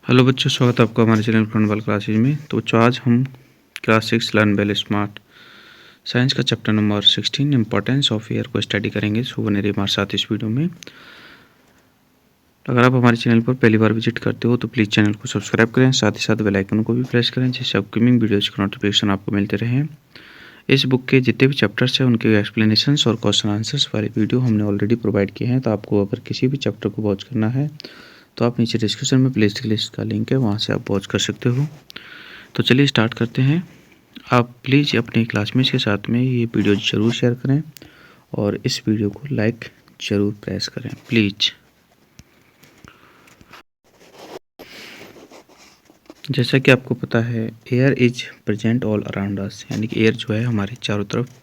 Hello बच्चों, स्वागत है आपका हमारे चैनल फुटबॉल क्लासेज में। तो बच्चों, आज हम class 6 learn well smart science का chapter number 16 importance of air को स्टडी करेंगे। सो बने रहिए हमारे साथ इस वीडियो में। अगर आप हमारे चैनल पर पहली बार विजिट करते हो तो प्लीज़ चैनल को सब्सक्राइब करें, साथ ही साथ बेल आइकन को भी प्रेस करें, जिससे अपकमिंग वीडियोज़ का नोटिफिकेशन आपको मिलते रहें। इस बुक के जितने भी चैप्टर्स हैं उनके एक्सप्लेनेशंस और क्वेश्चन आंसर्स वाले वीडियो हमने ऑलरेडी प्रोवाइड किए हैं। तो आपको अगर किसी भी चैप्टर को वॉच करना है तो आप नीचे डिस्क्रिप्शन में प्लेलिस्ट लिस्ट का लिंक है, वहाँ से आप वॉच कर सकते हो। तो चलिए स्टार्ट करते हैं। आप प्लीज़ अपने क्लासमेट्स के साथ में ये वीडियो ज़रूर शेयर करें और इस वीडियो को लाइक ज़रूर प्रेस करें प्लीज़। जैसा कि आपको पता है, air is present all around अस, यानी कि एयर जो है हमारे चारों तरफ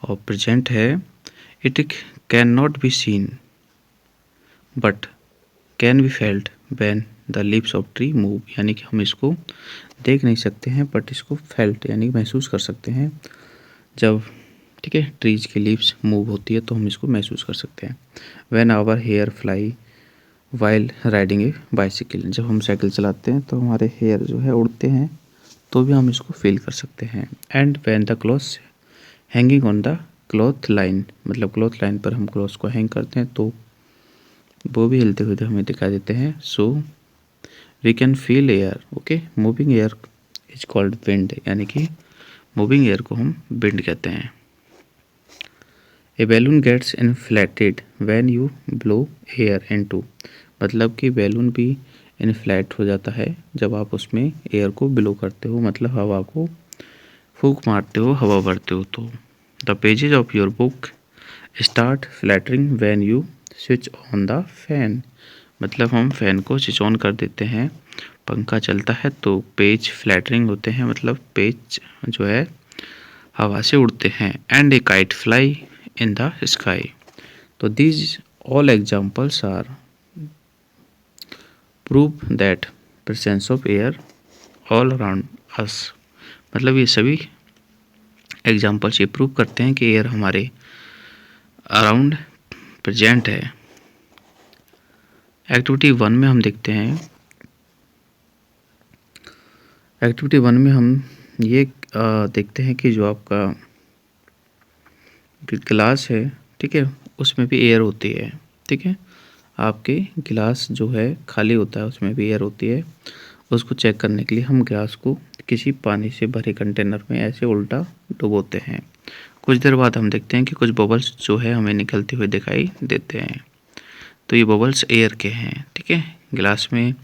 और प्रेजेंट है। It can not be seen but can be felt when the leaves of tree move, यानी कि हम इसको देख नहीं सकते हैं बट इसको फेल्ट यानी महसूस कर सकते हैं जब, ठीक है, ट्रीज की लीव्स मूव होती है तो हम इसको महसूस कर सकते हैं। When our hair fly while riding a bicycle, जब हम साइकिल चलाते हैं तो हमारे हेयर जो है उड़ते हैं तो भी हम इसको फील कर सकते हैं। And when the clothes hanging on the cloth line, मतलब क्लॉथ लाइन पर हम क्लॉथ्स को हैंग करते हैं तो वो भी हिलते हुए हमें दिखाई देते हैं। So we can feel air, okay. Moving air is called wind, यानी कि मूविंग एयर को हम विंड कहते हैं। A balloon gets inflated when you blow air into, मतलब कि बैलून भी इन्फ्लेट हो जाता है जब आप उसमें एयर को ब्लो करते हो, मतलब हवा को फूंक मारते हो, हवा भरते हो। तो the pages of your book start fluttering when you switch on the fan, मतलब हम फैन को स्विच ऑन कर देते हैं, पंखा चलता है तो पेज फ्लैटरिंग होते हैं, मतलब पेज जो है हवा से उड़ते हैं। And a kite fly in the sky, तो these all examples are prove that presence of air all around us, मतलब ये सभी एग्जाम्पल्स ये प्रूव करते हैं कि एयर हमारे अराउंड प्रेजेंट है। एक्टिविटी 1 में हम देखते हैं, एक्टिविटी 1 में हम ये देखते हैं कि जो आपका गिलास है, ठीक है, उसमें भी एयर होती है, ठीक है। आपके गिलास जो है खाली होता है, उसमें भी एयर होती है। उसको चेक करने के लिए हम गिलास को किसी पानी से भरे कंटेनर में ऐसे उल्टा डुबोते हैं। कुछ देर बाद हम देखते हैं कि कुछ बबल्स जो है हमें निकलते हुए दिखाई देते हैं। तो ये बबल्स एयर के हैं, ठीक है। गिलास में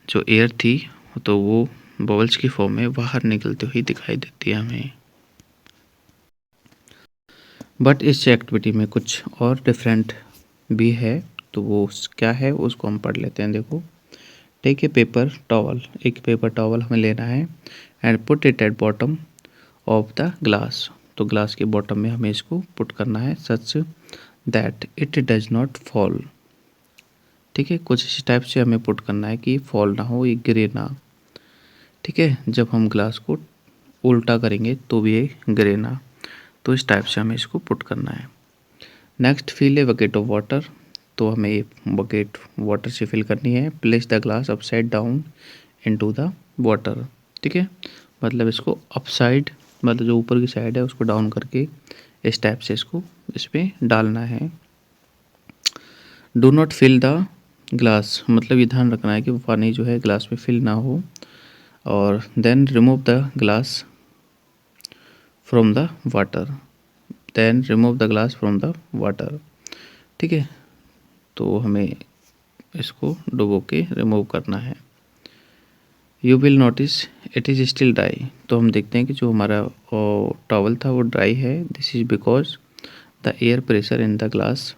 जो एयर थी तो वो बबल्स की फॉर्म में बाहर निकलती हुई दिखाई देती है हमें। बट इस एक्टिविटी में कुछ और डिफरेंट भी है, तो वो क्या है उसको हम पढ़ लेते हैं। देखो, टेक ए पेपर टॉवल, एक पेपर टॉवल हमें लेना है and put it at bottom of the glass, तो ग्लास के बॉटम में हमें इसको पुट करना है such that it does not fall, ठीक है। कुछ इस टाइप से हमें पुट करना है कि फॉल ना हो, ये गिरे ना, ठीक है। जब हम ग्लास को उल्टा करेंगे तो भी ये गिरे ना, तो इस टाइप से हमें इसको पुट करना है। Next, fill a bucket of water, तो हमें ये बकेट वाटर से फिल करनी है। Place the glass upside down into the water, ठीक है, मतलब इसको अपसाइड, मतलब जो ऊपर की साइड है उसको डाउन करके इस टाइप से इसको इस पर डालना है। Do not fill the glass, मतलब ये ध्यान रखना है कि पानी जो है ग्लास में फिल ना हो। और then remove the glass from the water, then remove the glass from the water, ठीक है। तो हमें इसको डुबो के रिमूव करना है। You will notice it is still dry, तो हम देखते हैं कि जो हमारा टॉवल था वो ड्राई है। This is because the air pressure in the glass,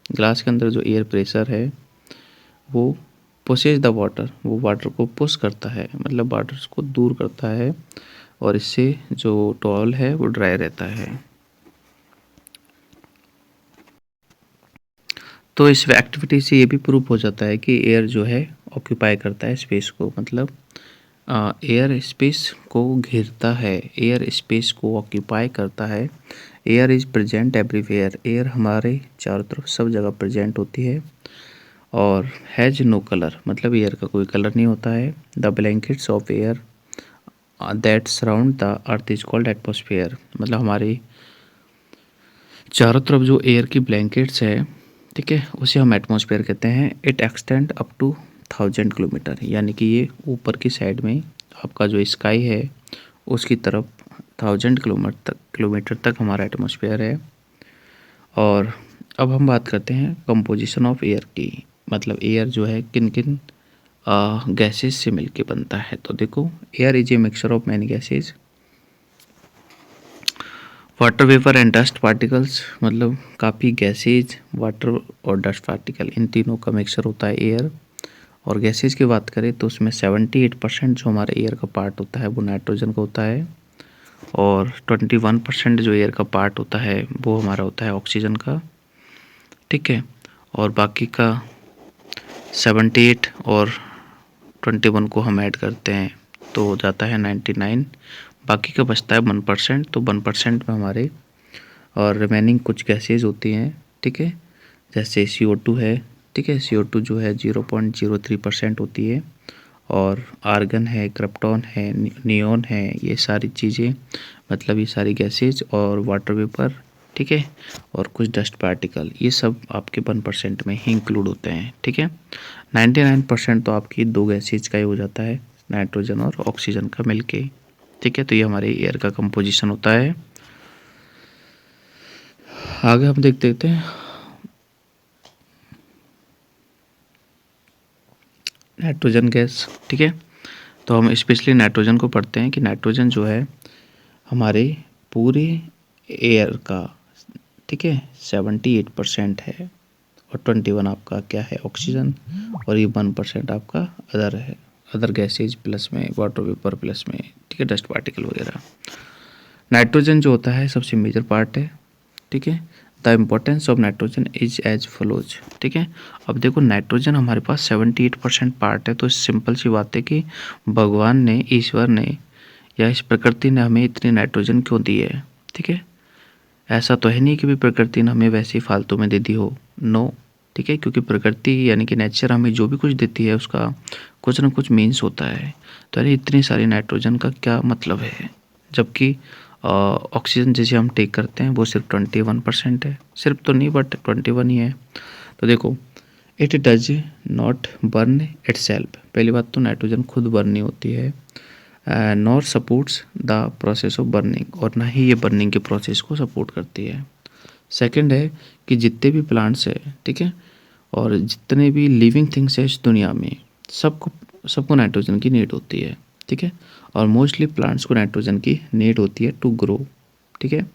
glass के अंदर जो एयर प्रेशर है वो पुशेज द वाटर, वो वाटर को पुश करता है, मतलब वाटर को दूर करता है और इससे जो टॉवल है वो ड्राई रहता है। तो इस एक्टिविटी से ये भी प्रूव हो जाता है कि एयर जो है ऑक्यूपाई करता है स्पेस को, मतलब एयर स्पेस को घेरता है, एयर स्पेस को ऑक्यूपाई करता है। Air is present everywhere, air हमारे चारों तरफ सब जगह प्रेजेंट होती है और हैज नो कलर, मतलब एयर का कोई कलर नहीं होता है। The blankets of air that surround the earth is called atmosphere, मतलब हमारे चारों तरफ जो एयर की ब्लैंकेट्स है, ठीक है, उसे हम एटमॉस्फेयर कहते हैं। It extend up to 1000 kilometre, यानी कि ये ऊपर की साइड में आपका जो स्काई है उसकी तरफ 1000 किलोमीटर तक हमारा एटमॉस्फेयर है। और अब हम बात करते हैं कंपोजिशन ऑफ एयर की, मतलब एयर जो है किन किन गैसेस से मिलके बनता है। तो देखो, air is a mixture of many gases, water vapour and dust particles, मतलब काफ़ी गैसेज, वाटर और डस्ट पार्टिकल, इन तीनों का मिक्सचर होता है एयर। और गैसेज की बात करें तो उसमें 78% जो हमारे एयर का पार्ट होता है वो नाइट्रोजन का होता है, और 21% जो एयर का पार्ट होता है वो हमारा होता है ऑक्सीजन का, ठीक है। और बाकी का 78 और 21 को हम ऐड करते हैं तो हो जाता है 99, बाकी का बचता है 1%। तो 1% में हमारे और रिमेनिंग कुछ गैसेज होती हैं, ठीक है, जैसे CO2 है, ठीक है, CO2 जो है 0.03% होती है, और आर्गन है, क्रिप्टॉन है, नियॉन है, ये सारी चीज़ें, मतलब ये सारी गैसेज और वाटर वेपर, ठीक है, और कुछ डस्ट पार्टिकल, ये सब आपके 1% में ही इंक्लूड होते हैं, ठीक है। 99% तो आपकी दो गैसेज का ही हो जाता है, नाइट्रोजन और ऑक्सीजन का मिलके, ठीक है। तो ये हमारे एयर का कंपोजिशन होता है। आगे हम देखते हैं नाइट्रोजन गैस, ठीक है। तो हम स्पेशली नाइट्रोजन को पढ़ते हैं कि नाइट्रोजन जो है हमारे पूरे एयर का, ठीक है, 78% है, और 21 आपका क्या है, ऑक्सीजन, और ये 1% आपका अदर है, अदर गैसेज प्लस में वाटर वेपर प्लस में, ठीक है, डस्ट पार्टिकल वगैरह। नाइट्रोजन जो होता है सबसे मेजर पार्ट है, ठीक है। The importance of nitrogen is as follows, ठीक है। अब देखो, नाइट्रोजन हमारे पास 78% पार्ट है, तो सिंपल सी बात है कि भगवान ने, ईश्वर ने, या इस प्रकृति ने हमें इतनी नाइट्रोजन क्यों दी है, ठीक है। ऐसा तो है नहीं कि भी प्रकृति ने हमें वैसे ही फालतू में दे दी हो, नो, ठीक है, क्योंकि प्रकृति यानी कि नेचर हमें जो भी कुछ देती है उसका कुछ ना कुछ मीन्स होता है। तो अरे इतनी सारी नाइट्रोजन का क्या मतलब है, जबकि ऑक्सीजन जैसे हम टेक करते हैं वो सिर्फ 21% है, सिर्फ तो नहीं बट 21 ही है। तो देखो, it does not burn itself, पहली बात तो नाइट्रोजन खुद बर्न नहीं होती है, nor supports the process of burning, और ना ही ये बर्निंग के प्रोसेस को सपोर्ट करती है। सेकंड है कि जितने भी प्लांट्स है, ठीक है, और जितने भी लिविंग थिंग्स है इस दुनिया में, सबको सबको नाइट्रोजन की नीड होती है, ठीक है। और मोस्टली प्लांट्स को नाइट्रोजन की नीड होती है टू ग्रो, ठीक है।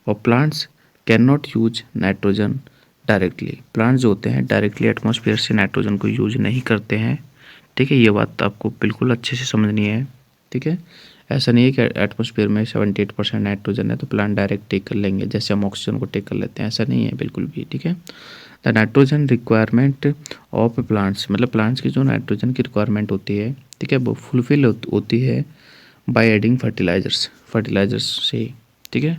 और plants can not use nitrogen directly, plants जो होते हैं डायरेक्टली एटमॉस्फेयर से नाइट्रोजन को यूज नहीं करते हैं, ठीक है। ये बात आपको बिल्कुल अच्छे से समझनी है, ठीक है। ऐसा नहीं है कि एटमॉस्फेयर में 78% नाइट्रोजन है तो प्लांट डायरेक्ट टेक कर लेंगे, जैसे हम ऑक्सीजन को टेक कर लेते हैं, ऐसा नहीं है बिल्कुल भी, ठीक है। The nitrogen requirement of plants, मतलब प्लांट्स की जो नाइट्रोजन की रिक्वायरमेंट होती है, ठीक है, वो फुलफिल होती है बाय एडिंग फर्टिलाइजर्स से, ठीक है।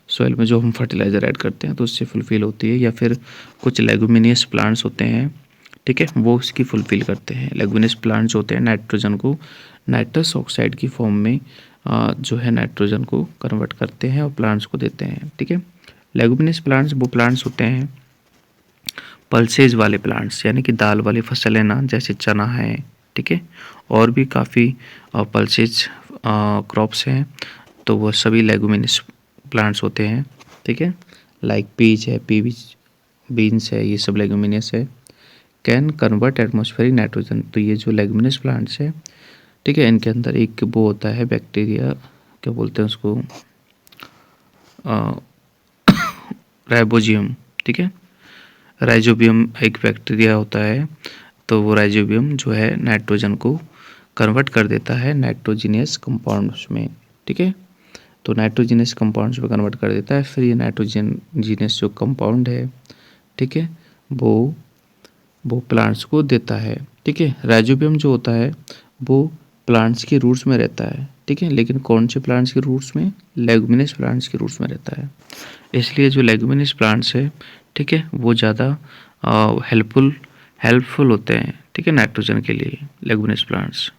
सॉइल में जो हम फर्टिलाइज़र ऐड करते हैं तो उससे फुलफिल होती है, या फिर कुछ लेगुमिनियस प्लांट्स होते हैं, ठीक है, वो उसकी फुलफिल करते हैं। लेगुमिनियस प्लांट्स होते हैं नाइट्रोजन को नाइट्रस ऑक्साइड की फॉर्म में जो है नाइट्रोजन को कन्वर्ट करते हैं और प्लांट्स को देते हैं, ठीक है। लेगुमिनियस प्लांट्स वो प्लांट्स होते हैं पल्सेज वाले प्लांट्स, यानी कि दाल वाली फसलें ना, जैसे चना है, ठीक है, और भी काफ़ी पल्सेज क्रॉप्स हैं, तो वो सभी लेगुमिनियस प्लांट्स होते हैं, ठीक है। लाइक पीच है, बीन्स है, ये सब लेगुमिनियस है। कैन कन्वर्ट एटमॉस्फेरिक नाइट्रोजन, तो ये जो लेगुमिनियस प्लांट्स है, ठीक है, इनके अंदर एक वो होता है बैक्टीरिया, क्या बोलते हैं उसको, राइबोजियम, ठीक है, राइजोबियम एक बैक्टीरिया होता है, तो वो राइजोबियम जो है नाइट्रोजन को कन्वर्ट कर देता है नाइट्रोजिनियस कंपाउंड्स में, ठीक है। तो नाइट्रोजिनियस कंपाउंड्स में कन्वर्ट कर देता है, फिर ये नाइट्रोजिनियस जो कंपाउंड है, ठीक है, वो प्लांट्स को देता है, ठीक है। राइजोबियम जो होता है वो प्लांट्स के रूट्स में रहता है, ठीक है, लेकिन कौन से प्लांट्स के रूट्स में, लेगुमिनस प्लांट्स के रूट्स में रहता है। इसलिए जो लेगुमिनस प्लांट्स है, ठीक है, वो ज़्यादा हेल्पफुल हेल्पफुल होते हैं, ठीक है, नाइट्रोजन के लिए लेगुमिनस प्लांट्स।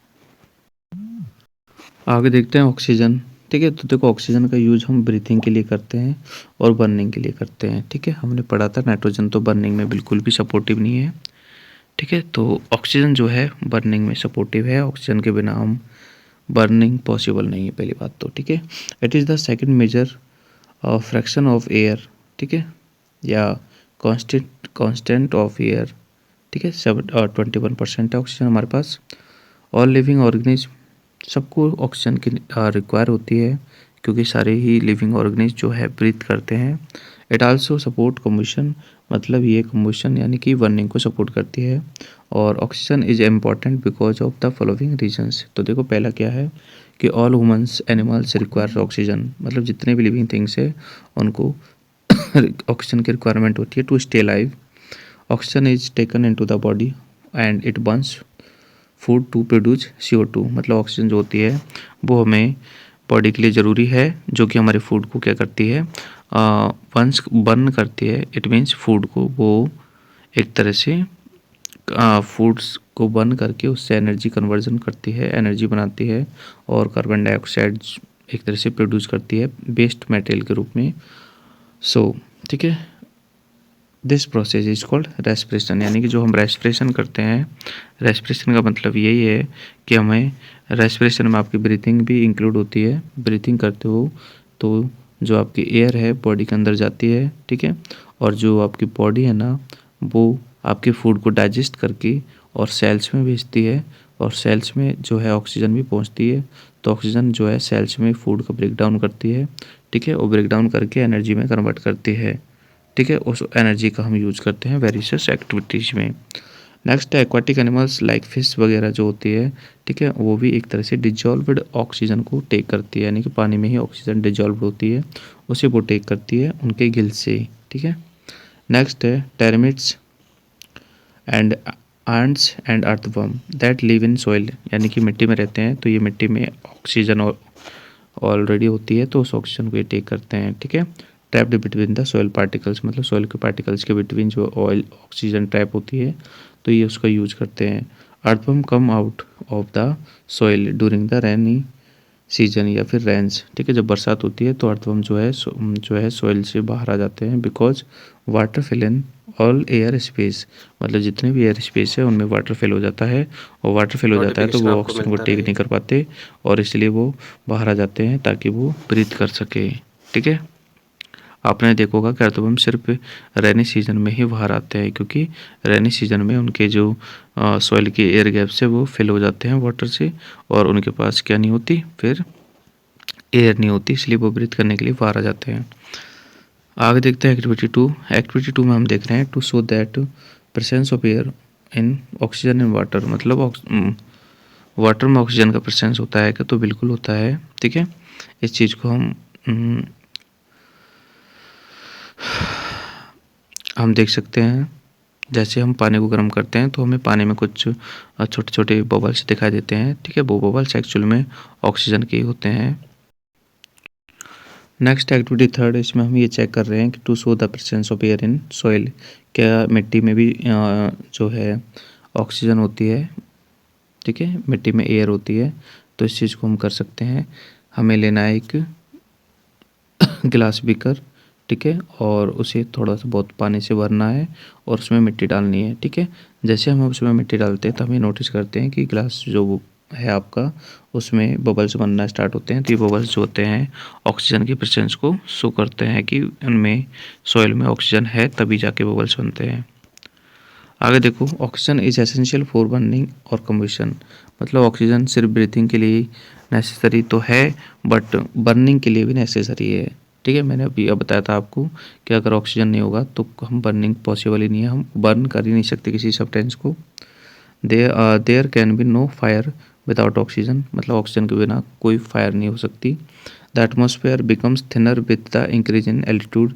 आगे देखते हैं ऑक्सीजन, ठीक है। तो देखो ऑक्सीजन का यूज हम ब्रीथिंग के लिए करते हैं और बर्निंग के लिए करते हैं, ठीक है। हमने पढ़ा था नाइट्रोजन तो बर्निंग में बिल्कुल भी सपोर्टिव नहीं है, ठीक है। तो ऑक्सीजन जो है बर्निंग में सपोर्टिव है, ऑक्सीजन के बिना हम बर्निंग पॉसिबल नहीं है, पहली बात तो, ठीक है। It is the second major fraction of air, ठीक है, या कांस्टेंट ऑफ एयर, ठीक है। 21% है ऑक्सीजन हमारे पास। ऑल लिविंग ऑर्गेनिज्म, सबको ऑक्सीजन की रिक्वायर होती है, क्योंकि सारे ही लिविंग ऑर्गेनिज्म जो है ब्रीथ करते हैं। इट आल्सो सपोर्ट कम्बशन, मतलब ये कम्बशन यानी कि बर्निंग को सपोर्ट करती है। और oxygen is important because of the following reasons. तो देखो पहला क्या है कि all humans animals require oxygen, मतलब जितने भी लिविंग थिंग्स है उनको ऑक्सीजन की रिक्वायरमेंट होती है to stay live. Oxygen is taken into the body and it burns food to produce CO2, मतलब ऑक्सीजन जो होती है वो हमें बॉडी के लिए ज़रूरी है, जो कि हमारे फूड को क्या करती है, वंस बर्न करती है। इट मीन्स फूड को वो एक तरह से फूड्स को बर्न करके उससे एनर्जी कन्वर्जन करती है, एनर्जी बनाती है, और कार्बन डाइऑक्साइड एक तरह से प्रोड्यूस करती है वेस्ट मटेरियल के रूप में। सो ठीक है, this process is called respiration, यानी कि जो हम रेस्पिरेशन करते हैं, रेस्पिरेशन का मतलब यही है कि हमें रेस्पिरेशन में आपकी ब्रीथिंग भी इंक्लूड होती है। ब्रीथिंग करते हो तो जो आपकी एयर है बॉडी के अंदर जाती है, ठीक है, और जो आपकी बॉडी है ना वो आपके फूड को डाइजेस्ट करके और सेल्स में भेजती है, और सेल्स में जो है ऑक्सीजन भी पहुंचती है। तो ऑक्सीजन जो है सेल्स में फूड का ब्रेक डाउन करती है, ठीक है, और ब्रेक डाउन करके एनर्जी में कन्वर्ट करती है, ठीक है। उस एनर्जी का हम यूज करते हैं वेरियस एक्टिविटीज़ में। नेक्स्ट है एक्वाटिक एनिमल्स लाइक फिश वगैरह जो होती है, ठीक है, वो भी एक तरह से डिजॉल्व्ड ऑक्सीजन को टेक करती है, यानी कि पानी में ही ऑक्सीजन डिजॉल्व होती है, उसे वो टेक करती है उनके गिल से, ठीक है। नेक्स्ट है termites and ants and earthworm that live in soil, यानी कि मिट्टी में रहते हैं, तो ये मिट्टी में ऑक्सीजन ऑलरेडी होती है, तो उस ऑक्सीजन को ये टेक करते हैं, ठीक है। Trapped between the soil particles, मतलब सॉइल के पार्टिकल्स के बिटवीन जो ऑयल ऑक्सीजन ट्रैप होती है, तो ये उसका यूज करते हैं। Earthworm come out of the soil during the rainy season या फिर रेंस, ठीक है, जब बरसात होती है तो अर्थवर्म जो है सॉइल से बाहर आ जाते हैं, because water fill in all air space, मतलब जितने भी एयर स्पेस है उनमें वाटर फिल हो जाता है, और वाटर फिल हो जाता है तो वो ऑक्सीजन को टेक नहीं कर पाते, और इसलिए वो बाहर आ जाते हैं ताकि वो ब्रीथ कर सके, ठीक है। आपने देखा होगा कि अर्थवर्म सिर्फ रेनी सीजन में ही बाहर आते हैं, क्योंकि रेनी सीजन में उनके जो सॉइल के एयर गैप्स है वो फिल हो जाते हैं वाटर से, और उनके पास क्या नहीं होती, फिर एयर नहीं होती, इसलिए वो ब्रीथ करने के लिए बाहर आ जाते हैं। आगे देखते हैं एक्टिविटी 2। एक्टिविटी 2 में हम देख रहे हैं to show that presence of air in oxygen in water, मतलब वाटर में ऑक्सीजन का प्रेजेंस होता है क्या, तो बिल्कुल होता है, ठीक है। इस चीज़ को हम देख सकते हैं, जैसे हम पानी को गर्म करते हैं तो हमें पानी में कुछ छोटे छोटे बबल्स दिखाई देते हैं, ठीक है, वो बबल्स एक्चुअल में ऑक्सीजन के होते हैं। नेक्स्ट एक्टिविटी 3, इसमें हम ये चेक कर रहे हैं कि to show the presence of air in soil, क्या मिट्टी में भी जो है ऑक्सीजन होती है, ठीक है, मिट्टी में एयर होती है। तो इस चीज़ को हम कर सकते हैं, हमें लेना है एक गिलास बीकर, ठीक है, और उसे थोड़ा सा बहुत पानी से भरना है और उसमें मिट्टी डालनी है, ठीक है। जैसे हम उसमें मिट्टी डालते हैं तो हमें नोटिस करते हैं कि गिलास जो है आपका उसमें बबल्स बनना स्टार्ट होते हैं, तो ये बबल्स जो होते हैं ऑक्सीजन की प्रेजेंस को शो करते हैं कि उनमें सॉइल में ऑक्सीजन है, तभी जाके बबल्स बनते हैं। आगे देखो, oxygen is essential for burning और कम्बशन, मतलब ऑक्सीजन सिर्फ ब्रीथिंग के लिए नेसेसरी तो है, बट बर्निंग के लिए भी नेसेसरी है, ठीक है। मैंने अभी अब बताया था आपको कि अगर ऑक्सीजन नहीं होगा तो हम बर्निंग पॉसिबल ही नहीं है, हम बर्न कर ही नहीं सकते किसी सब्सटेंस को। There can be no fire without oxygen, मतलब ऑक्सीजन के बिना कोई फायर नहीं हो सकती। The atmosphere becomes thinner with the increase in altitude,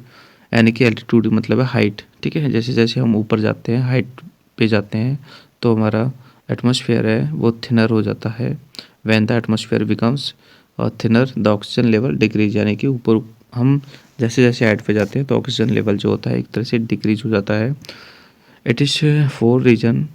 यानी कि एल्टीट्यूड मतलब है हाइट, ठीक है, जैसे जैसे हम ऊपर जाते हैं, हाइट पे जाते हैं, तो हमारा एटमॉस्फेयर है वो थिनर हो जाता है। When the atmosphere becomes thinner the oxygen level decrease, यानी कि ऊपर हम जैसे जैसे हाइट पे जाते हैं तो ऑक्सीजन लेवल जो होता है एक तरह से डिक्रीज हो जाता है। It is for reason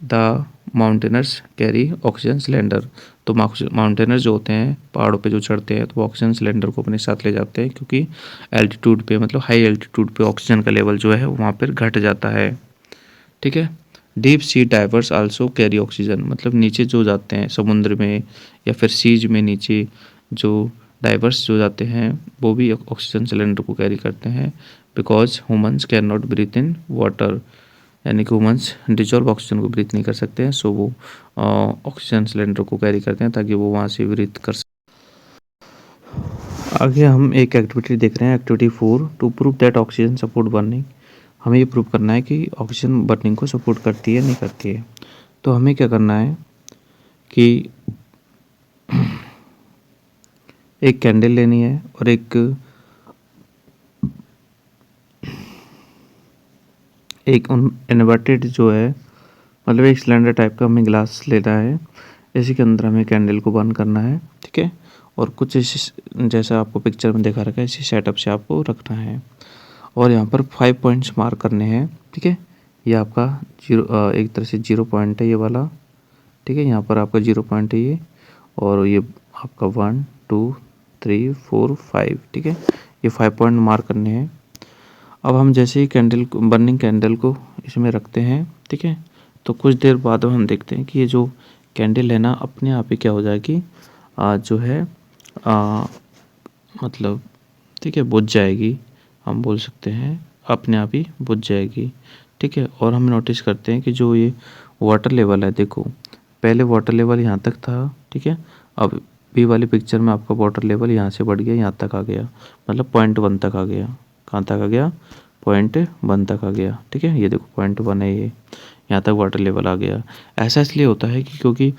the mountaineers carry oxygen cylinder. तो माउंटेनर्स जो होते हैं पहाड़ों पे जो चढ़ते हैं तो वो ऑक्सीजन सिलेंडर को अपने साथ ले जाते हैं, क्योंकि एल्टीट्यूड पे मतलब हाई एल्टीट्यूड पे ऑक्सीजन का लेवल जो है वहाँ पर घट जाता है। ठीक है। Deep sea diverse also carry oxygen, मतलब नीचे जो जाते हैं समुद्र में या फिर सीज में नीचे जो डाइवर्स जो जाते हैं वो भी ऑक्सीजन सिलेंडर को कैरी करते हैं, because humans can not breathe in water, यानी कि ह्यूमंस डिजॉल्व ऑक्सीजन को ब्रीथ नहीं कर सकते हैं, सो वो ऑक्सीजन सिलेंडर को कैरी करते हैं ताकि वो वहाँ से ब्रीथ कर सकें। आगे हम एक एक्टिविटी देख रहे हैं, activity 4, to prove that oxygen support burning. हमें ये प्रूव करना है कि ऑक्सीजन बर्निंग को सपोर्ट करती है नहीं करती है। तो हमें क्या करना है कि एक कैंडल लेनी है और एक इन्वर्टेड जो है मतलब एक सिलेंडर टाइप का हमें ग्लास लेना है, इसी के अंदर हमें कैंडल को बर्न करना है। ठीक है। और कुछ जैसा आपको पिक्चर में दिखा रखा है इसी सेटअप से आपको रखना है और यहाँ पर 5 पॉइंट्स मार्क करने हैं। ठीक है। ये आपका एक तरह से 0 पॉइंट है ये वाला। ठीक है। यहाँ पर आपका 0 पॉइंट है ये, और ये आपका 1 2 3 4 5। ठीक है। ये 5 पॉइंट मार्क करने हैं। अब हम जैसे ही कैंडल को बर्निंग कैंडल को इसमें रखते हैं, ठीक है, तो कुछ देर बाद हम देखते हैं कि ये जो कैंडल है ना अपने आप ही क्या हो जाएगी, जो है मतलब ठीक है बुझ जाएगी, हम बोल सकते हैं अपने आप ही बुझ जाएगी। ठीक है। और हम नोटिस करते हैं कि जो ये वाटर लेवल है, देखो पहले वाटर लेवल यहाँ तक था। ठीक है। अब बी वाली पिक्चर में आपका वाटर लेवल यहाँ से बढ़ गया, यहाँ तक आ गया, मतलब 0.1 तक आ गया। कहाँ तक आ गया? 0.1 तक आ गया। ठीक है। ये देखो 0.1 है, ये यहाँ तक वाटर लेवल आ गया। ऐसा इसलिए होता है कि क्योंकि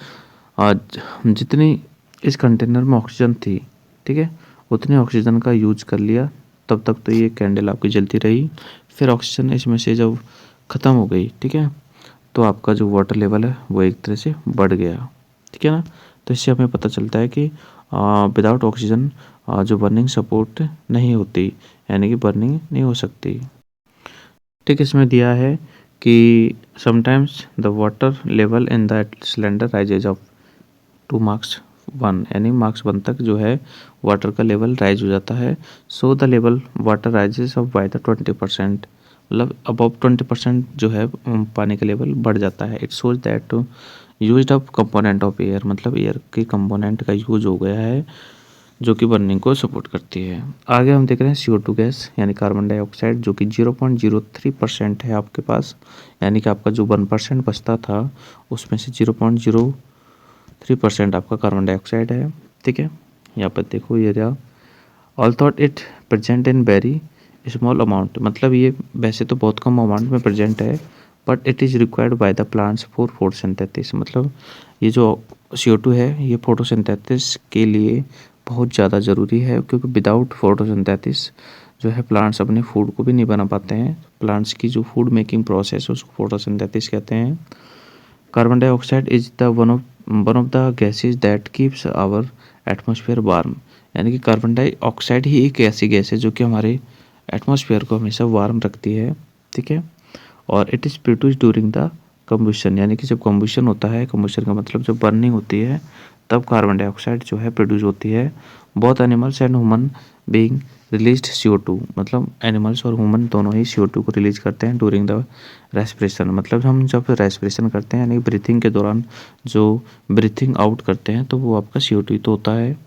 आज जितनी इस कंटेनर में ऑक्सीजन थी, ठीक है, उतने ऑक्सीजन का यूज कर लिया, तब तक तो ये कैंडल आपकी जलती रही। फिर ऑक्सीजन इसमें से जब ख़त्म हो गई, ठीक है, तो आपका जो वाटर लेवल है वो एक तरह से बढ़ गया। ठीक है ना। तो इससे हमें पता चलता है कि विदाउट ऑक्सीजन जो बर्निंग सपोर्ट नहीं होती, यानी कि बर्निंग नहीं हो सकती। ठीक है। इसमें दिया है कि sometimes the water level in that cylinder rises of 2 marks 1, यानी मार्क्स 1 तक जो है वाटर का लेवल राइज हो जाता है। So the level water rises of by the 20%, मतलब अबव 20% जो है पानी का लेवल बढ़ जाता है। It shows that used up component of air, मतलब एयर के कंपोनेंट का यूज हो गया है जो कि बर्निंग को सपोर्ट करती है। आगे हम देख रहे हैं CO2 गैस यानी कार्बन डाइऑक्साइड, जो कि 0.03% है आपके पास, यानी कि आपका जो 1% बचता था उसमें से 0.03% आपका कार्बन डाइऑक्साइड है। ठीक है। यहाँ पर देखो ये रहा, all thought it present in very small amount, मतलब ये वैसे तो बहुत कम अमाउंट में प्रेजेंट है, but it is required by the plants for photosynthesis, मतलब ये जो CO2 है ये फोटोसिंथेसिस के लिए बहुत ज़्यादा ज़रूरी है, क्योंकि विदाउट फोटोसिंथेसिस जो है प्लांट्स अपने फूड को भी नहीं बना पाते हैं। प्लांट्स की जो फूड मेकिंग प्रोसेस है उसको फोटोसिंथेसिस कहते हैं। Carbon dioxide is the one of the gases that keeps our atmosphere warm, यानी कि कार्बन डाइऑक्साइड ही एक ऐसी गैस है जो कि हमारे एटमॉस्फेयर को हमेशा वार्म रखती है। ठीक है। और it is produce during the combustion, यानी कि जब कम्बुशन होता है, कम्बुशन का मतलब जब बर्निंग होती है तब कार्बन डाइऑक्साइड जो है प्रोड्यूस होती है। Both animals and human being released CO2, मतलब एनिमल्स और ह्यूमन दोनों ही CO2 को रिलीज करते हैं ड्यूरिंग द रेस्पिरेशन, मतलब हम जब रेस्पिरेशन करते हैं यानी ब्रीथिंग के दौरान जो ब्रीथिंग आउट करते हैं तो वो आपका CO2 तो होता है।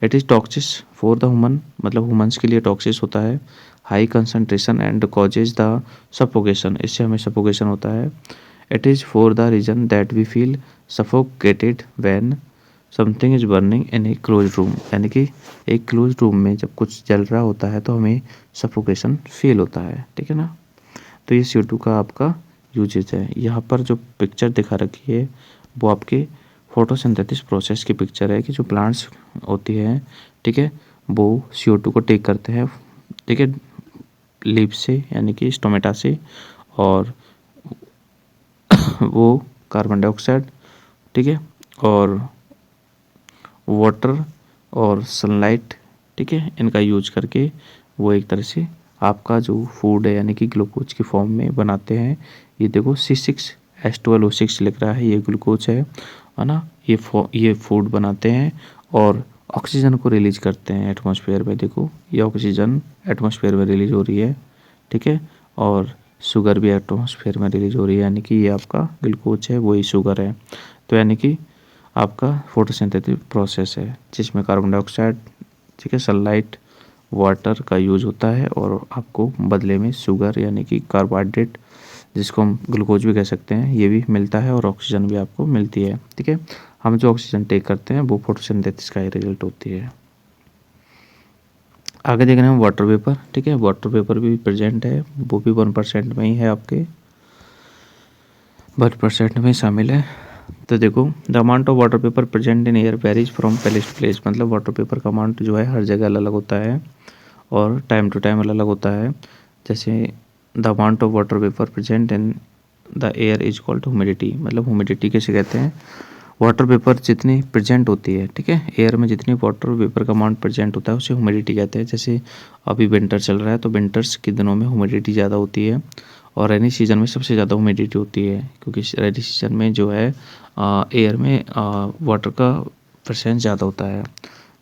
It is toxic for the human, मतलब ह्यूमन्स के लिए टॉक्सिस होता है। High concentration and causes the suffocation, इससे हमें सफोकेशन होता है। It is for the reason that we feel suffocated when something is burning in a close room, यानी कि एक क्लोज रूम में जब कुछ जल रहा होता है तो हमें सफोकेशन फील होता है। ठीक है ना। तो ये CO2 का आपका यूजेज है। यहाँ पर जो पिक्चर दिखा रखी है वो आपके फोटोसिंथेसिस प्रोसेस की पिक्चर है कि जो प्लांट्स होती है, ठीक है, वो CO2 को टेक करते हैं, ठीक है, लीफ से यानी कि स्टोमेटा से, और वो कार्बन डाइऑक्साइड, ठीक है, और वाटर और सनलाइट, ठीक है, इनका यूज करके वो एक तरह से आपका जो फूड है यानी कि ग्लूकोज की फॉर्म में बनाते हैं ये देखो C6H12O6 लिख रहा है, ये ग्लूकोज है ना। ये फूड बनाते हैं और ऑक्सीजन को रिलीज करते हैं एटमॉस्फेयर में। देखो ये ऑक्सीजन एटमॉस्फेयर में रिलीज हो रही है, ठीक है, और शुगर भी एटमॉस्फेयर में रिलीज हो रही है, यानी कि ये आपका ग्लूकोज है, वही शुगर है। तो यानी कि आपका फोटोसिंथेटिक प्रोसेस है जिसमें कार्बन डाइऑक्साइड, ठीक है, सनलाइट, वाटर का यूज होता है और आपको बदले में शुगर यानी कि कार्बोहाइड्रेट, जिसको हम ग्लूकोज भी कह सकते हैं, ये भी मिलता है और ऑक्सीजन भी आपको मिलती है, ठीक है। हम जो ऑक्सीजन टेक करते हैं वो फोटोसिंथेसिस का ही रिजल्ट होती है। आगे देख रहे हैं वाटर वेपर, ठीक है। वाटर वेपर भी प्रेजेंट है, वो भी 1% में ही है, आपके 1% में शामिल है। तो देखो the amount of water vapour present in air varies from place to place, मतलब वाटर पेपर का अमाउंट जो है हर जगह अलग अलग होता है और टाइम टू टाइम अलग अलग होता है। जैसे the amount of water vapour present in the air is called humidity, मतलब ह्यूमिडिटी कैसे कहते हैं, वाटर वेपर जितनी प्रेजेंट होती है, ठीक है, एयर में जितनी वाटर वेपर का अमाउंट प्रेजेंट होता है उसे ह्यूमिडिटी कहते हैं। जैसे अभी विंटर चल रहा है तो विंटर्स के दिनों में ह्यूमिडिटी ज़्यादा होती है और रेनी सीजन में सबसे ज़्यादा ह्यूमिडिटी होती है, क्योंकि रेनी सीजन में जो है एयर में वाटर का परसेंट ज़्यादा होता है।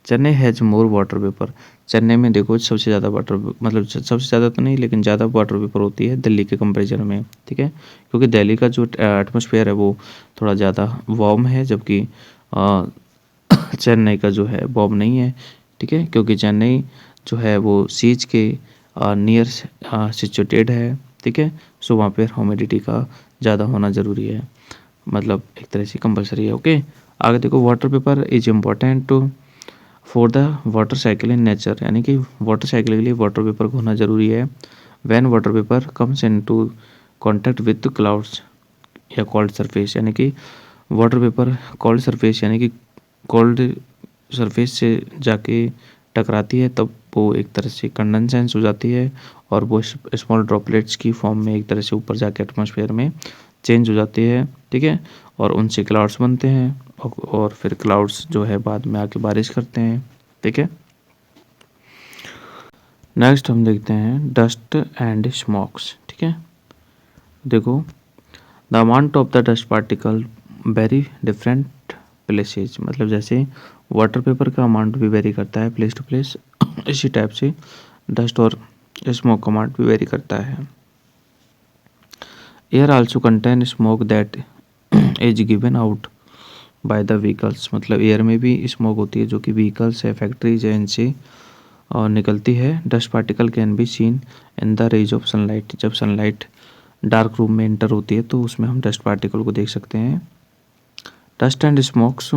Chennai has more water vapour, Chennai में देखो सबसे ज़्यादा वाटर, मतलब सबसे ज़्यादा तो नहीं लेकिन ज़्यादा वाटर वेपर होती है दिल्ली के कंपैरिजन में, ठीक है, क्योंकि दिल्ली का जो एटमॉस्फेयर है वो थोड़ा ज़्यादा वार्म है, जबकि चेन्नई का जो है वार्म नहीं है, ठीक है, क्योंकि चेन्नई जो है वो सीज के नियर सिचुएटेड है, ठीक है। सो वहाँ पर ह्यूमिडिटी का ज़्यादा होना ज़रूरी है, मतलब एक तरह से कंपलसरी है। ओके, आगे देखो water vapour is important to for the water cycle in nature, यानी कि वाटर साइकिल के लिए वाटर पेपर होना ज़रूरी है। When water vapour comes in to contact with clouds या कोल्ड सरफेस, यानी कि वाटर पेपर कोल्ड सरफेस यानी कि कोल्ड सरफेस से जाके टकराती है, तब वो एक तरह से कंडेंसेंस हो जाती है और वो स्मॉल ड्रॉपलेट्स की फॉर्म में एक तरह से ऊपर जाके एटमॉस्फेयर में चेंज हो जाती है, ठीक है, और उनसे क्लाउड्स बनते हैं और फिर क्लाउड्स जो है बाद में आके बारिश करते हैं, ठीक है। नेक्स्ट हम देखते हैं डस्ट एंड स्मोक्स, ठीक है। देखो the amount of the dust particle very different places, मतलब जैसे वाटर पेपर का अमाउंट भी वेरी करता है प्लेस टू प्लेस, इसी टाइप से डस्ट और स्मोक का अमाउंट भी वेरी करता है। Air also contain smoke that is given out by the vehicles, मतलब एयर में भी स्मोक होती है जो कि व्हीकल्स है, फैक्ट्रीज है, इनसे और निकलती है। Dust particle can be seen in the rays of sunlight, जब सनलाइट डार्क रूम में एंटर होती है तो उसमें हम डस्ट पार्टिकल को देख सकते हैं। Dust and smokes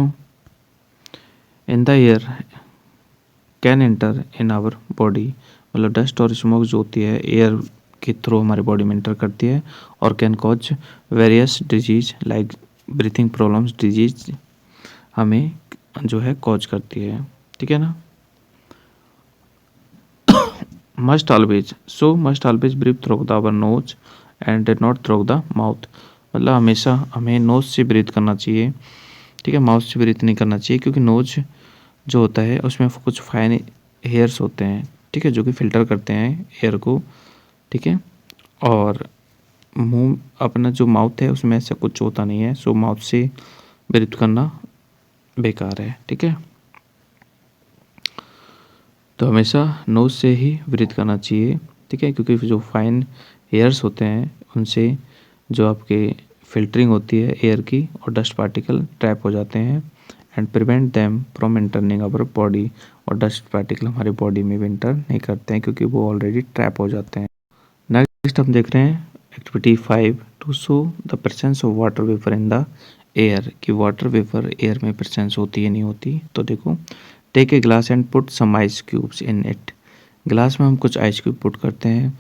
in the air can enter in our body, मतलब डस्ट और स्मोक जो होती है एयर के थ्रू हमारे बॉडी में एंटर करती है और can cause various disease like breathing problems disease हमें जो है कॉज करती है, ठीक है ना। Must always breathe through the our nose and not through the mouth, मतलब हमेशा हमें नोज से ब्रीथ करना चाहिए, ठीक है, माउथ से ब्रीथ नहीं करना चाहिए, क्योंकि नोज जो होता है उसमें कुछ फाइन हेयर्स होते हैं, ठीक है, जो कि फिल्टर करते हैं एयर को, ठीक है, और मुंह अपना जो माउथ है उसमें ऐसा कुछ होता नहीं है, सो माउथ से ब्रीथ करना बेकार है, ठीक है। तो हमेशा नोज से ही ब्रीथ करना चाहिए, ठीक है, क्योंकि जो फाइन हेयर्स होते हैं उनसे जो आपके फिल्टरिंग होती है एयर की और डस्ट पार्टिकल ट्रैप हो जाते हैं and prevent them from entering our body, और डस्ट पार्टिकल हमारी बॉडी में भी एंटर नहीं करते हैं क्योंकि वो ऑलरेडी ट्रैप हो जाते हैं। नेक्स्ट हम देख रहे हैं activity 5 to show the presence of water vapour in the air, कि वाटर वेपर एयर में प्रेजेंस होती है नहीं होती। तो देखो take a glass and put some ice cubes in it, glass में हम कुछ आइस क्यूब पुट करते हैं,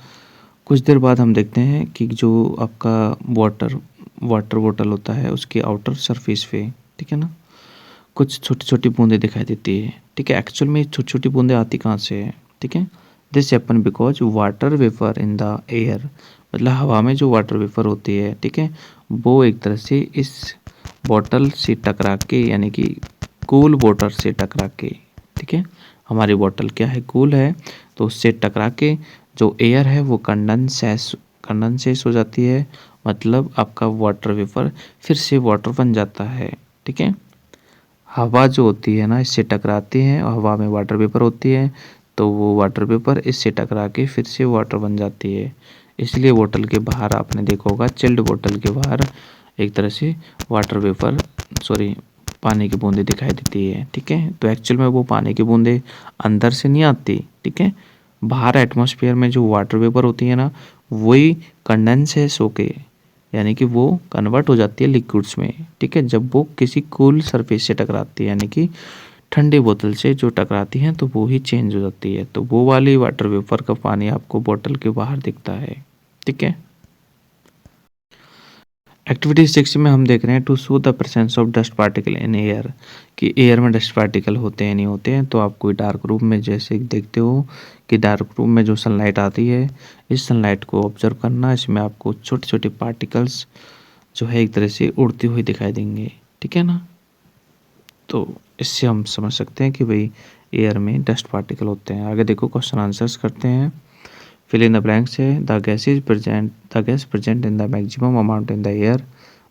कुछ देर बाद हम देखते हैं कि जो आपका वाटर बोतल होता है उसके आउटर सरफेस पे, ठीक है ना, कुछ छोटी छोटी बूंदें दिखाई देती है, ठीक है। एक्चुअल में छोटी छोटी बूंदें आती कहाँ से है, ठीक है, this happen because water vapour in the air, मतलब हवा में जो वाटर वेपर होती है, ठीक है, वो एक तरह से इस बॉटल से टकरा के, यानी कि कूल वाटर से टकरा के, ठीक है, हमारी बॉटल क्या है, कूल है, तो उससे टकरा के जो एयर है वो कंडेंसेस हो जाती है मतलब आपका वाटर वेपर फिर से वाटर बन जाता है। ठीक है, हवा जो होती है ना इससे टकराती है और हवा में वाटर वेपर होती है, तो वो वाटर वेपर इससे टकरा के फिर से वाटर बन जाती है। इसलिए बोतल के बाहर आपने देखा होगा, चिल्ड बोतल के बाहर एक तरह से वाटर वेपर सॉरी पानी की बूंदें दिखाई देती है। ठीक है, तो एक्चुअल में वो पानी की बूंदें अंदर से नहीं आती। ठीक है, बाहर एटमॉस्फेयर में जो वाटर वेपर होती है ना, वही कंडेंसेस होके यानी कि वो कन्वर्ट हो जाती है लिक्विड्स में। ठीक है, जब वो किसी कूल सरफेस से टकराती है यानी कि ठंडी बोतल से जो टकराती हैं तो वो ही चेंज हो जाती है। तो वो वाली वाटर वेपर का पानी आपको बोतल के बाहर दिखता है। ठीक है, एक्टिविटी 6 में हम देख रहे हैं to show the presence of dust particle in air, कि एयर में डस्ट पार्टिकल होते हैं नहीं होते हैं। तो आप कोई डार्क रूम में जैसे देखते हो कि डार्क रूम में जो सनलाइट आती है, इस सनलाइट को ऑब्जर्व करना, इसमें आपको छोटे छोटे पार्टिकल्स जो है एक तरह से उड़ते हुए दिखाई देंगे। ठीक है ना, तो इससे हम समझ सकते हैं कि भाई एयर में डस्ट पार्टिकल होते हैं। आगे देखो, क्वेश्चन आंसर्स करते हैं। फिल इन द ब्लैंक्स है, the gas present in the maximum amount in the air,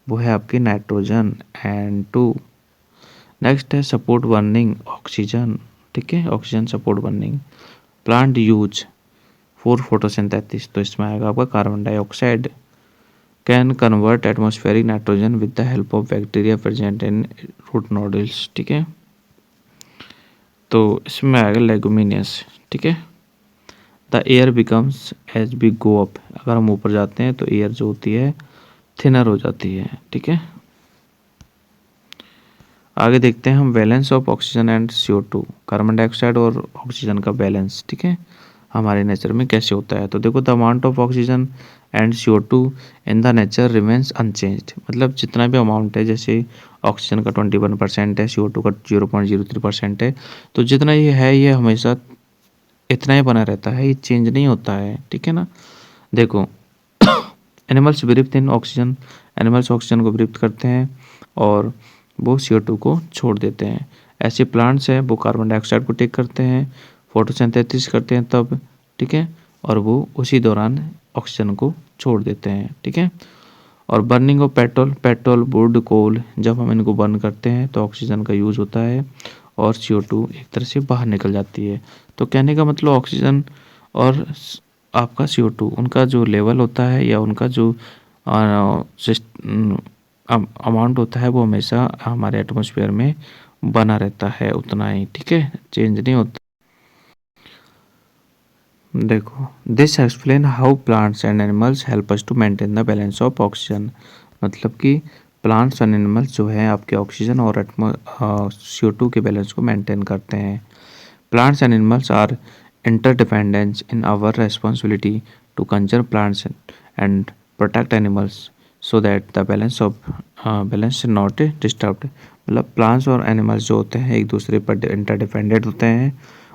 वो है आपकी नाइट्रोजन एंड टू। नेक्स्ट है सपोर्ट बर्निंग ऑक्सीजन। ठीक है, oxygen support burning. Plant use for photosynthesis, तो इसमें आएगा आपका carbon dioxide. Can convert atmospheric nitrogen with the help of bacteria present in root nodules. ठीक है, तो इसमें आएगा लेगुमिनियस। ठीक है, the air becomes as we go up, अगर हम ऊपर जाते हैं तो एयर जो होती है थिनर हो जाती है। ठीक है, आगे देखते हैं हम balance of oxygen and CO2, carbon dioxide और ऑक्सीजन का बैलेंस। ठीक है, हमारे नेचर में कैसे होता है। तो देखो, the amount of oxygen and CO2 in the nature remains unchanged, मतलब जितना भी अमाउंट है, जैसे ऑक्सीजन का 21% है, CO2 का 0.03% है, तो जितना ये है ये हमेशा इतना ही बना रहता है, ये चेंज नहीं होता है। ठीक है ना, देखो एनिमल्स ब्रीथ इन ऑक्सीजन, एनिमल्स ऑक्सीजन को ब्रीथ करते हैं और वो CO2 को छोड़ देते हैं। ऐसे प्लांट्स हैं वो कार्बन डाइऑक्साइड को टेक करते हैं, फोटोसिंथेसिस करते हैं तब। ठीक है, और वो उसी दौरान ऑक्सीजन को छोड़ देते हैं। ठीक है, और बर्निंग ऑफ पेट्रोल वुड कोल, जब हम इनको बर्न करते हैं तो ऑक्सीजन का यूज़ होता है और CO2 एक तरह से बाहर निकल जाती है। तो कहने का मतलब ऑक्सीजन और आपका CO2 उनका जो लेवल होता है या उनका जो अमाउंट होता है वो हमेशा हमारे एटमॉस्फेयर में बना रहता है उतना ही। ठीक है, चेंज नहीं होता। देखो, this explain how plants and animals help us to maintain the balance of oxygen, मतलब कि प्लांट्स एंड एनिमल्स जो है आपके ऑक्सीजन और CO2 के बैलेंस को मेंटेन करते हैं। Plants and animals are interdependence in our responsibility to conserve plants and protect animals so that the balance is not disturbed, मतलब प्लांट्स और एनिमल्स जो होते हैं एक दूसरे पर इंटरडिपेंडेंट होते हैं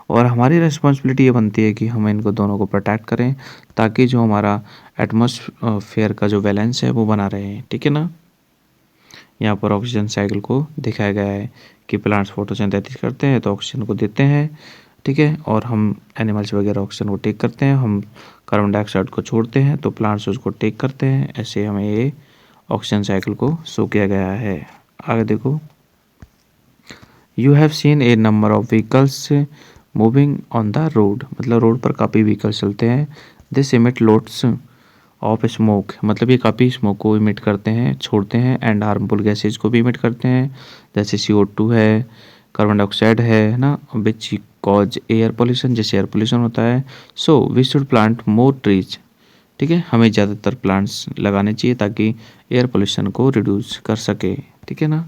और हमारी रिस्पॉन्सिबिलिटी ये बनती है कि हम इनको दोनों को प्रोटेक्ट करें ताकि जो हमारा एटमॉस्फेयर का जो बैलेंस है वो बना रहे। ठीक है ना, यहाँ पर ऑक्सीजन साइकिल को दिखाया गया है कि प्लांट्स फोटोसिंथेसिस करते हैं तो ऑक्सीजन को देते हैं। ठीक है, और हम एनिमल्स वगैरह ऑक्सीजन को टेक करते हैं, हम कार्बन डाइऑक्साइड को छोड़ते हैं तो प्लांट्स उसको टेक करते हैं। ऐसे हमें ये ऑक्सीजन साइकिल को शो किया गया है। आगे देखो, you have seen A number of vehicles moving on the road, मतलब रोड पर काफ़ी व्हीकल्स चलते हैं। This emit loads of smoke, मतलब ये काफ़ी स्मोक को इमिट करते हैं, छोड़ते हैं, एंड हार्मफुल गैसेज को भी इमिट करते हैं, जैसे CO2 है, कार्बन डाइऑक्साइड है ना, विच कॉज एयर पोल्यूशन, जैसे एयर पोल्यूशन होता है। So we should plant more trees. ठीक है, हमें ज़्यादातर प्लांट्स लगाने चाहिए ताकि एयर पोल्यूशन को रिड्यूस कर सके। ठीक है ना,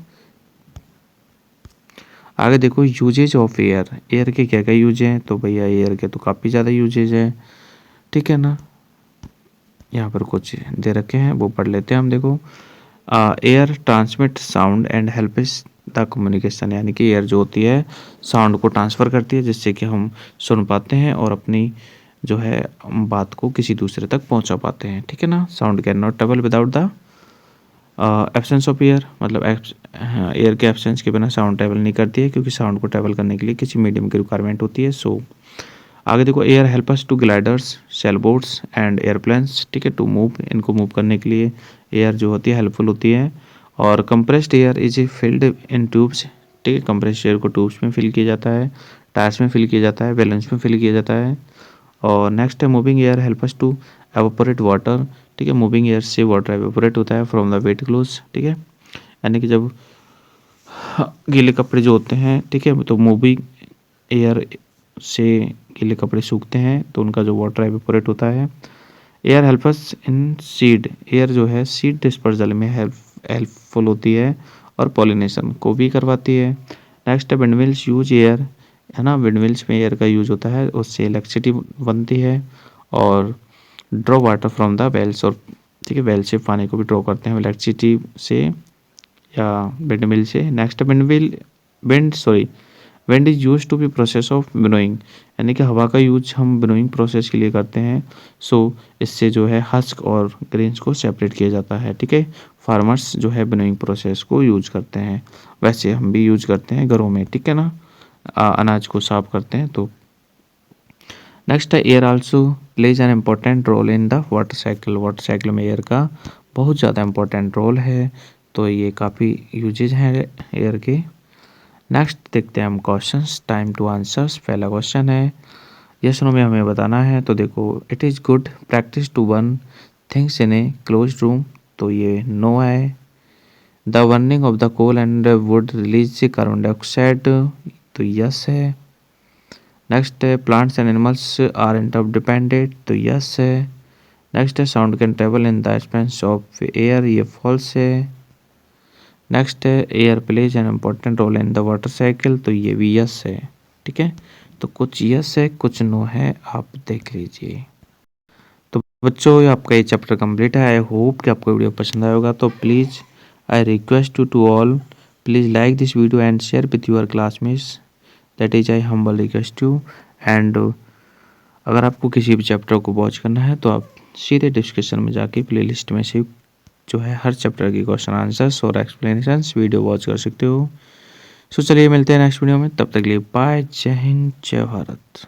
आगे देखो, यूजेज ऑफ एयर, एयर के क्या क्या यूज हैं। तो भैया एयर के तो काफ़ी ज़्यादा यूजेज है। ठीक है ना, यहाँ पर कुछ दे रखे हैं वो पढ़ लेते हैं हम। देखो, air transmit sound and helps the communication, यानी कि एयर जो होती है साउंड को ट्रांसफ़र करती है जिससे कि हम सुन पाते हैं और अपनी जो है बात को किसी दूसरे तक पहुंचा पाते हैं। ठीक है ना, sound can not travel without the absence of air, मतलब एयर के एब्सेंस के बिना साउंड ट्रेवल नहीं करती है क्योंकि साउंड को ट्रेवल करने के लिए किसी मीडियम की रिक्वायरमेंट होती है। सो आगे देखो air help us to gliders, sail boats and airplanes, ठीक है, टू मूव, इनको मूव करने के लिए एयर जो होती है हेल्पफुल होती है। और compressed air is a filled in tubes, ठीक है, कंप्रेस्ड एयर को ट्यूब्स में फिल किया जाता है, टायर्स में फिल किया जाता है, बैलून्स में फिल किया जाता है। और नेक्स्ट है moving air help us to evaporate water, ठीक है, मूविंग एयर से वाटर एवापोरेट होता है फ्रॉम द वेट क्लोथ, ठीक है, यानी कि जब गीले कपड़े जो होते हैं, ठीक है, तो मूविंग एयर से गीले कपड़े सूखते हैं तो उनका जो वाटर एवेपोरेट होता है। एयर हेल्प अस इन सीड, एयर जो है सीड डिस्पर्सल में हेल्पफुल होती है और पॉलिनेशन को भी करवाती है। नेक्स्ट है विंडमिल्स यूज एयर, है ना, विंडमिल्स में एयर का यूज होता है, उससे इलेक्ट्रिसिटी बनती है। और draw water from the wells, और ठीक है वेल से पानी को भी ड्रॉ करते हैं इलेक्ट्रिसिटी से या विंडमिल से। Next wind is use to be process of winnowing, यानी कि हवा का यूज हम विनोइंग प्रोसेस के लिए करते हैं। सो इससे जो है हस्क और ग्रेन्स को सेपरेट किया जाता है, ठीक है। फार्मर्स जो है विनोइंग प्रोसेस को यूज करते हैं, वैसे हम भी यूज करते हैं घरों में, ठीक है ना, अनाज को साफ करते हैं तो। नेक्स्ट है air also plays an important role in the water cycle, water cycle में एयर का बहुत ज़्यादा इम्पोर्टेंट रोल है, तो ये काफ़ी यूजेज हैं एयर के। नेक्स्ट देखते हैं हम क्वेश्चंस, टाइम टू आंसर्स। पहला क्वेश्चन है यस नो में हमें बताना है, तो देखो it is good practice to burn things in a close room, तो ये नो है। The burning of the coal and wood release carbon dioxide, तो यस है। नेक्स्ट है plants and animals are interdependent, तो यस है। नेक्स्ट है sound can travel in the expanse of air, ये फॉल्स है। नेक्स्ट है air plays an important role in the water cycle, तो ये भी यस है, ठीक है। तो कुछ यस है कुछ नो है, आप देख लीजिए। तो बच्चों ये आपका ये चैप्टर कंप्लीट है। आई होप कि आपको वीडियो पसंद आया होगा, तो please I request you to all please like this video and share with your classmates, that is I humble request you. And अगर आपको किसी भी चैप्टर को वॉच करना है तो आप सीधे डिस्क्रिप्शन में जाके प्लेलिस्ट में से जो है हर चैप्टर की क्वेश्चन आंसर्स और एक्सप्लेनेशंस वीडियो वॉच कर सकते हो। सो चलिए मिलते हैं नेक्स्ट वीडियो में, तब तक के लिए बाय, जय हिंद, जय भारत।